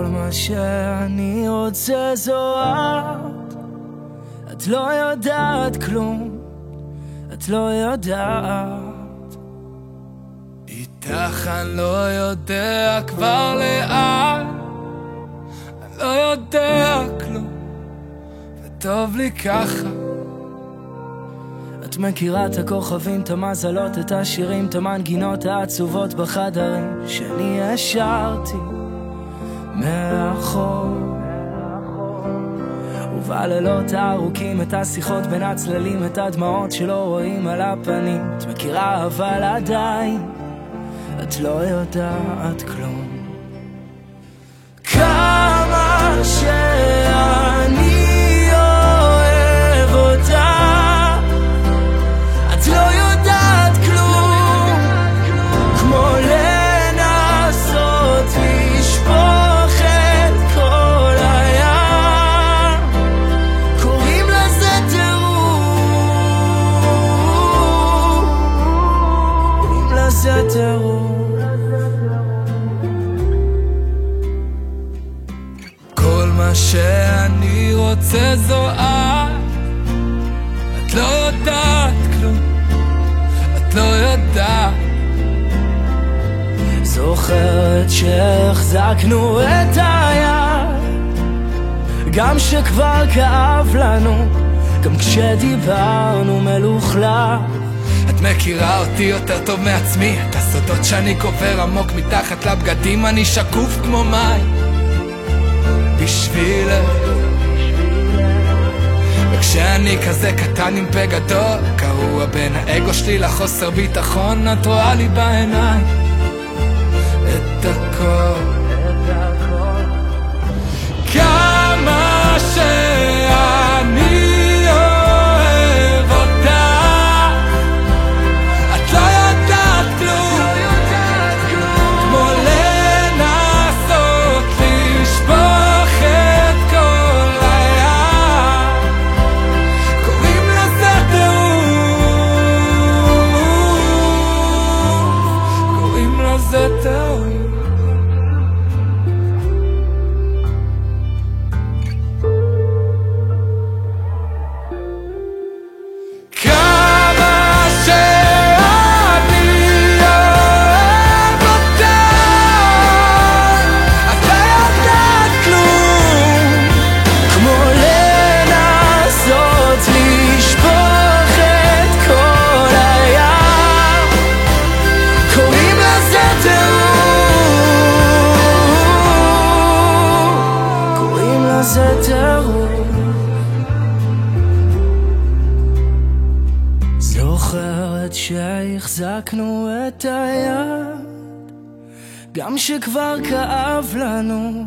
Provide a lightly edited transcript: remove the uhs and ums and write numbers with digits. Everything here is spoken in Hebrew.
מה שאני רוצה זו את לא יודעת כלום, את לא יודעת. איתך אני לא יודע כבר לאן, אני לא יודע כלום, וטוב לי ככה. את מכירה את הכוכבים, את המזלות, את השירים, את המנגינות העצובות בחדרים שאני השארתי מאחור, ובלילות הארוכים את השיחות בין הצללים, את הדמעות שלא רואים על הפנים. את מכירה אבל עדיין את לא יודעת כלום. כמה שאני אוהב אותה, את לא יודעת כלום, כמו לנסות לשפוך את כל הים. קוראים לזה טירוף, קוראים לזה טירוף. כל מה שאני רוצה זו את לא יודעת כלום, את לא יודעת. זוכרת שהחזקנו את היד, גם שכבר כאב לנו, גם כשדיברנו מלוכלך. את מכירה אותי יותר טוב מעצמי, את הסודות שאני קובר עמוק מתחת לבגדים. אני שקוף כמו מים בשבילך, וכשאני כזה קטן עם פה גדול, קרוע בין האגו שלי לחוסר ביטחון, את רואה לי בעיניים את הכל. כמה שאני אוהב אותה, את לא יודעת כלום, כמו לנסות לשפוך את כל הים. קוראים לזה טירוף, קוראים לזה טירוף. זה טירוף. זוכרת שהחזקנו את היד, גם שכבר כאב לנו,